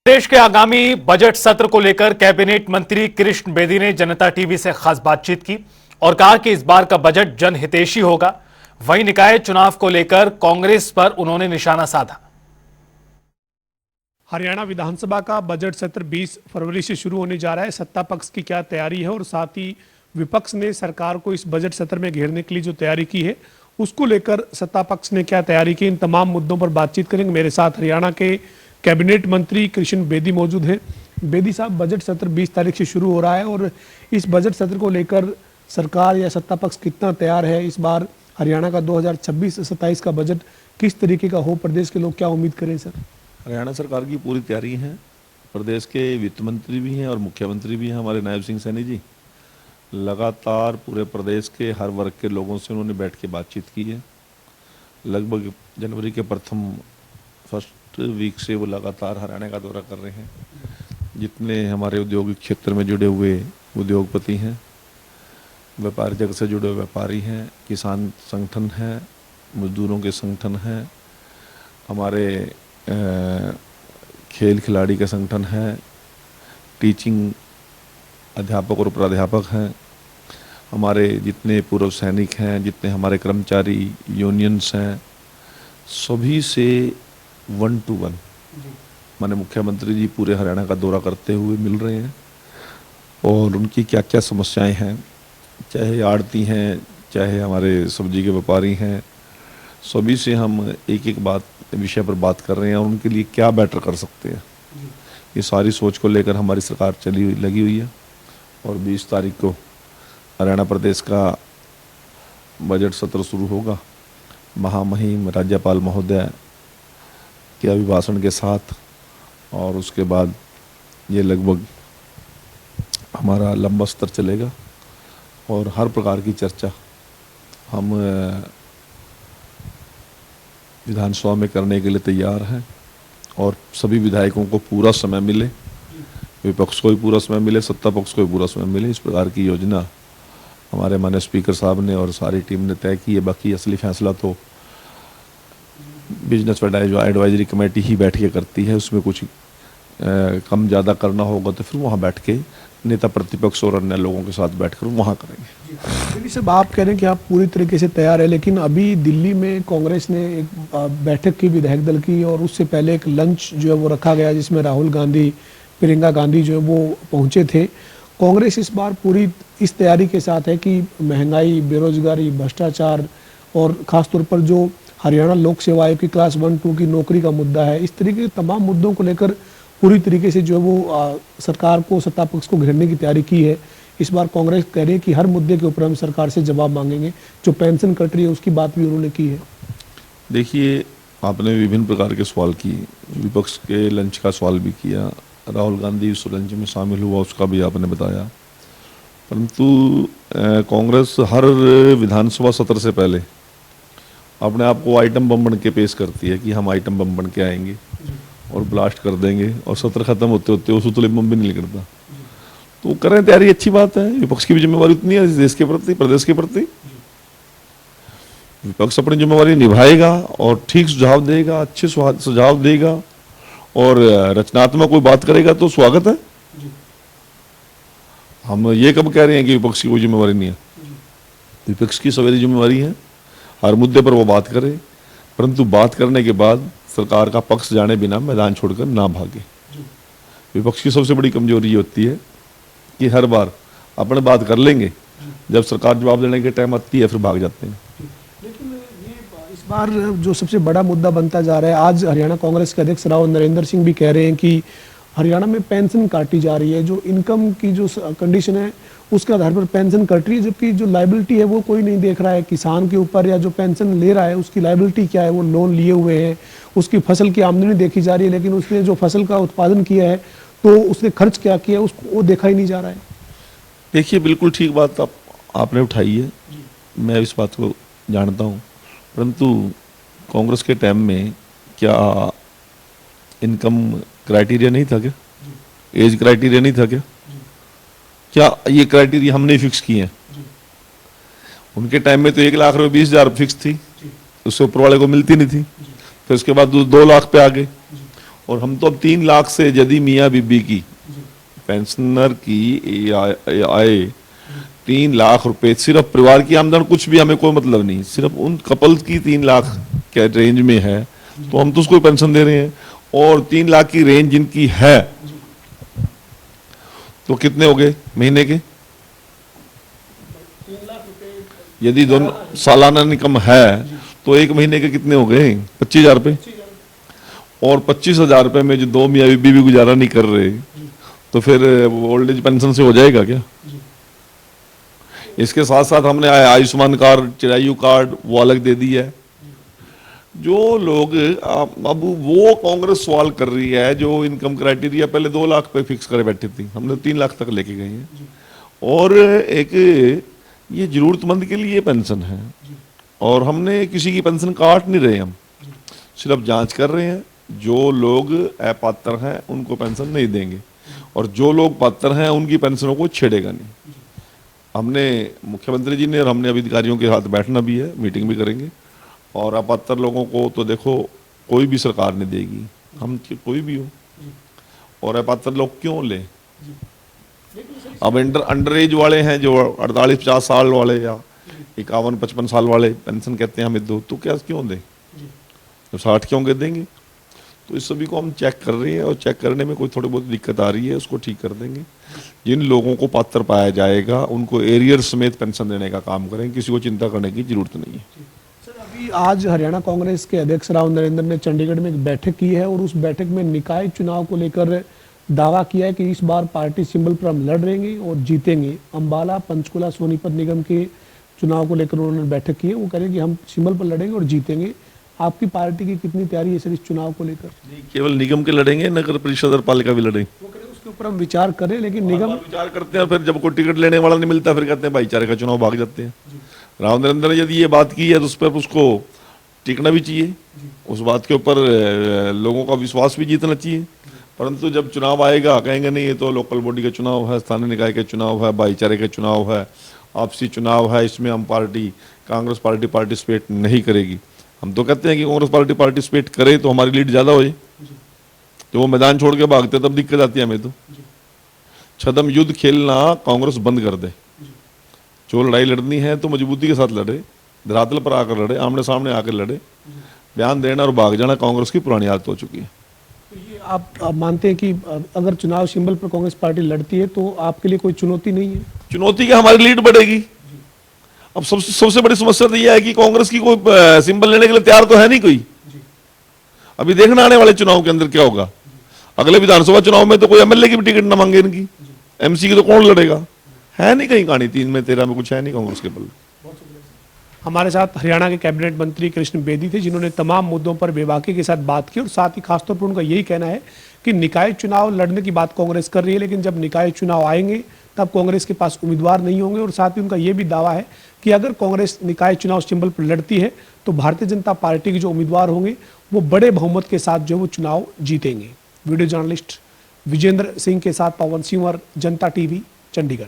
देश के आगामी बजट सत्र को लेकर कैबिनेट मंत्री कृष्ण बेदी ने जनता टीवी से खास बातचीत की और कहा कि इस बार का बजट जनहितैषी होगा। वहीं निकाय चुनाव को लेकर कांग्रेस पर उन्होंने निशाना साधा। हरियाणा विधानसभा का बजट सत्र 20 फरवरी से शुरू होने जा रहा है। सत्ता पक्ष की क्या तैयारी है और साथ ही विपक्ष ने सरकार को इस बजट सत्र में घेरने के लिए जो तैयारी की है उसको लेकर सत्ता पक्ष ने क्या तैयारी की, इन तमाम मुद्दों पर बातचीत करेंगे। मेरे साथ हरियाणा के कैबिनेट मंत्री कृष्ण बेदी मौजूद हैं। बेदी साहब, बजट सत्र 20 तारीख से शुरू हो रहा है और इस बजट सत्र को लेकर सरकार या सत्ता पक्ष कितना तैयार है? इस बार हरियाणा का 2026-27 का बजट किस तरीके का हो? प्रदेश के लोग क्या उम्मीद करें सर? हरियाणा सरकार की पूरी तैयारी है। प्रदेश के वित्त मंत्री भी हैं और मुख्यमंत्री भी हैं हमारे नायब सिंह सैनी जी। लगातार पूरे प्रदेश के हर वर्ग के लोगों से उन्होंने बैठ के बातचीत की है। लगभग जनवरी के फर्स्ट वीक से वो लगातार हरियाणा का दौरा कर रहे हैं। जितने हमारे औद्योगिक क्षेत्र में जुड़े हुए उद्योगपति हैं, व्यापार जगत से जुड़े हुए व्यापारी हैं, किसान संगठन हैं, मजदूरों के संगठन हैं, हमारे खेल खिलाड़ी के संगठन है, टीचिंग अध्यापक और प्राध्यापक हैं, हमारे जितने पूर्व सैनिक हैं, जितने हमारे कर्मचारी यूनियंस हैं, सभी से 1 to 1 माननीय मुख्यमंत्री जी पूरे हरियाणा का दौरा करते हुए मिल रहे हैं और उनकी क्या क्या समस्याएं हैं, चाहे आड़ती हैं, चाहे हमारे सब्जी के व्यापारी हैं, सभी से हम एक एक विषय पर बात कर रहे हैं और उनके लिए क्या बेटर कर सकते हैं। ये सारी सोच को लेकर हमारी सरकार लगी हुई है और 20 तारीख को हरियाणा प्रदेश का बजट सत्र शुरू होगा। महामहिम राज्यपाल महोदय के अभिभाषण के साथ और उसके बाद ये लगभग हमारा लंबा सत्र चलेगा और हर प्रकार की चर्चा हम विधानसभा में करने के लिए तैयार हैं और सभी विधायकों को पूरा समय मिले, विपक्ष को भी पूरा समय मिले, सत्ता पक्ष को भी पूरा समय मिले, इस प्रकार की योजना हमारे माननीय स्पीकर साहब ने और सारी टीम ने तय की है। बाकी असली फैसला तो बिजनेस एडवाइजरी कमेटी ही बैठ के करती है। उसमें कुछ कम ज़्यादा करना होगा तो फिर वहाँ बैठ के नेता प्रतिपक्ष और अन्य लोगों के साथ बैठकर वहाँ करेंगे। साहब, आप कह रहे हैं कि आप पूरी तरीके से तैयार है, लेकिन अभी दिल्ली में कांग्रेस ने एक बैठक की विधायक दल की और उससे पहले एक लंच जो है वो रखा गया जिसमें राहुल गांधी, प्रियंका गांधी जो है वो पहुंचे थे। कांग्रेस इस बार पूरी इस तैयारी के साथ है कि महंगाई, बेरोजगारी, भ्रष्टाचार और ख़ासतौर पर जो हरियाणा लोक सेवा आयोग की क्लास 1-2 की नौकरी का मुद्दा है, इस तरीके के तमाम मुद्दों को लेकर पूरी तरीके से जो है वो सरकार को, सत्ता पक्ष को घेरने की तैयारी की है। इस बार कांग्रेस कह रही है कि हर मुद्दे के ऊपर हम सरकार से जवाब मांगेंगे। जो पेंशन कट रही है उसकी बात भी उन्होंने की है। देखिए, आपने विभिन्न प्रकार के सवाल किए, विपक्ष के लंच का सवाल भी किया, राहुल गांधी उस लंच में शामिल हुआ उसका भी आपने बताया, परंतु कांग्रेस हर विधानसभा सत्र से पहले अपने आप को आइटम बम बन के पेश करती है कि हम आइटम बम बन के आएंगे और ब्लास्ट कर देंगे और सत्र खत्म होते होते वो सुतले बम भी नहीं निकलता। तो कर रहे हैं तैयारी, अच्छी बात है। विपक्ष की भी जिम्मेवारी उतनी है देश के प्रति, प्रदेश के प्रति। विपक्ष अपनी जिम्मेवारी निभाएगा और ठीक सुझाव देगा, अच्छे सुझाव देगा और रचनात्मक कोई बात करेगा तो स्वागत है। हम ये कब कह रहे हैं कि विपक्ष की कोई जिम्मेवारी नहीं है? विपक्ष की सवेरी जिम्मेवारी है, हर मुद्दे पर वो बात करे, परंतु बात करने के बाद सरकार का पक्ष जाने बिना मैदान छोड़कर ना भागे। विपक्ष की सबसे बड़ी कमजोरी ये होती है कि हर बार अपने बात कर लेंगे, जब सरकार जवाब देने के टाइम आती है फिर भाग जाते हैं। लेकिन ये इस बार जो सबसे बड़ा मुद्दा बनता जा रहा है, आज हरियाणा कांग्रेस के अध्यक्ष राव नरेंद्र सिंह भी कह रहे हैं कि हरियाणा में पेंशन काटी जा रही है, जो इनकम की जो कंडीशन है उसके आधार पर पेंशन कट रही है, जबकि जो लायबिलिटी है वो कोई नहीं देख रहा है किसान के ऊपर, या जो पेंशन ले रहा है उसकी लायबिलिटी क्या है, वो लोन लिए हुए हैं, उसकी फसल की आमदनी देखी जा रही है, लेकिन उसने जो फसल का उत्पादन किया है तो उसने खर्च क्या किया उसको वो देखा ही नहीं जा रहा है। देखिए, बिल्कुल ठीक बात आपने उठाई है, मैं इस बात को जानता हूँ, परंतु कांग्रेस के टाइम में क्या इनकम क्राइटेरिया नहीं था क्या? एज क्राइटेरिया नहीं था क्या ये क्राइटेरिया हमने फिक्स किए हैं? उनके टाइम में तो 1 लाख रुपए 20,000 फिक्स थी, उससे ऊपर वाले को मिलती नहीं थी। फिर उसके बाद 2 लाख पे आ गए और हम तो अब 3 लाख से यदि मियाँ बीबी की पेंशनर की आय 3 लाख रुपए, सिर्फ परिवार की आमदन कुछ भी हमें कोई मतलब नहीं, सिर्फ उन कपल्स की 3 लाख के रेंज में है तो हम तो उसको पेंशन दे रहे हैं। और 3 लाख की रेंज जिनकी है तो कितने हो गए महीने के? यदि दोनों सालाना इनकम है तो एक महीने के कितने हो गए? 25,000 रुपये। और 25,000 रुपये में जो 2 मियाँ बीबी भी गुजारा नहीं कर रहे तो फिर ओल्ड एज पेंशन से हो जाएगा क्या? इसके साथ साथ हमने आयुष्मान कार्ड, चिरायु कार्ड वो अलग दे दी है। जो लोग अब वो कांग्रेस सवाल कर रही है, जो इनकम क्राइटेरिया पहले 2 लाख पे फिक्स करे बैठी थी, हमने 3 लाख तक लेके गए हैं। और एक ये जरूरतमंद के लिए पेंशन है और हमने किसी की पेंशन काट नहीं रहे, हम सिर्फ जांच कर रहे हैं। जो लोग अपात्र हैं उनको पेंशन नहीं देंगे और जो लोग पात्र हैं उनकी पेंशनों को छेड़ेगा नहीं। हमने मुख्यमंत्री जी ने और हमने अभी अधिकारियों के साथ बैठना भी है, मीटिंग भी करेंगे। और अपात्र लोगों को तो देखो कोई भी सरकार नहीं देगी, हम कोई भी हो। और अपात्र लोग क्यों ले? अब अंडर एज वाले हैं जो 48-50 साल वाले या 51-55 साल वाले पेंशन कहते हैं हमें दो, तो क्या क्यों दें? तो 60 क्यों के देंगे? तो इस सभी को हम चेक कर रहे हैं और चेक करने में कोई थोड़ी बहुत दिक्कत आ रही है उसको ठीक कर देंगे। जिन लोगों को पात्र पाया जाएगा उनको एरियर समेत पेंशन देने का काम करेंगे, किसी को चिंता करने की जरूरत नहीं है। सर, अभी आज हरियाणा कांग्रेस के अध्यक्ष राव नरेंद्र ने चंडीगढ़ में एक बैठक की है और उस बैठक में निकाय चुनाव को लेकर दावा किया है कि इस बार पार्टी सिंबल पर हम लड़ रहेंगे और जीतेंगे। अंबाला, पंचकुला, सोनीपत निगम के चुनाव को लेकर उन्होंने बैठक की है। वो कह रहे हैं कि हम सिंबल पर लड़ेंगे और जीतेंगे। आपकी पार्टी की कितनी तैयारी है सर इस चुनाव को लेकर? केवल निगम के लड़ेंगे, नगर परिषद और पालिका भी लड़ेंगे। वो कह रहे हैं उसके ऊपर हम विचार करें, लेकिन निगम विचार करते हैं, फिर जब कोई टिकट लेने वाला नहीं मिलता फिर कहते हैं भाईचारे का चुनाव, भाग जाते हैं। राव नरेंद्र ने यदि ये बात की है तो उस पर उसको टिकना भी चाहिए, उस बात के ऊपर लोगों का विश्वास भी जीतना चाहिए। परंतु जब चुनाव आएगा कहेंगे नहीं ये तो लोकल बॉडी का चुनाव है, स्थानीय निकाय का चुनाव है, भाईचारे का चुनाव है, आपसी चुनाव है, इसमें हम कांग्रेस पार्टी पार्टिसिपेट नहीं करेगी। हम तो कहते हैं कि कांग्रेस पार्टी पार्टिसिपेट करे तो हमारी लीड ज्यादा हो जाए। तो वो मैदान छोड़ के भागते तब दिक्कत आती है हमें। तो छदम युद्ध खेलना कांग्रेस बंद कर दे। जो लड़ाई लड़नी है तो मजबूती के साथ लड़े, धरातल पर आकर लड़े, आमने सामने आकर लड़े। बयान देना और भाग जाना कांग्रेस की पुरानी आदत हो चुकी है। ये आप मानते हैं कि अगर चुनाव सिंबल पर कांग्रेस पार्टी लड़ती है तो आपके लिए कोई चुनौती नहीं है? चुनौती क्या, हमारी लीड बढ़ेगी। अब सबसे बड़ी समस्या तो यह है कि कांग्रेस की कोई सिंबल लेने के लिए तैयार तो है नहीं कोई। अभी देखना आने वाले चुनाव के अंदर क्या होगा। अगले विधानसभा चुनाव में तो कोई एमएलए की भी टिकट न मांगे इनकी, एमसी की तो कौन लड़ेगा? है नहीं कहीं कहानी 3 में 13 में कुछ है नहीं कांग्रेस के बल। हमारे साथ हरियाणा के कैबिनेट मंत्री कृष्ण बेदी थे, जिन्होंने तमाम मुद्दों पर बेबाकी के साथ बात की और साथ ही खासतौर पर उनका यही कहना है कि निकाय चुनाव लड़ने की बात कांग्रेस कर रही है, लेकिन जब निकाय चुनाव आएंगे तब कांग्रेस के पास उम्मीदवार नहीं होंगे। और साथ ही उनका यह भी दावा है कि अगर कांग्रेस निकाय चुनाव सिंबल पर लड़ती है तो भारतीय जनता पार्टी के जो उम्मीदवार होंगे वो बड़े बहुमत के साथ जो वो चुनाव जीतेंगे। वीडियो जर्नलिस्ट विजेंद्र सिंह के साथ पवन सिंह और जनता टीवी, चंडीगढ़।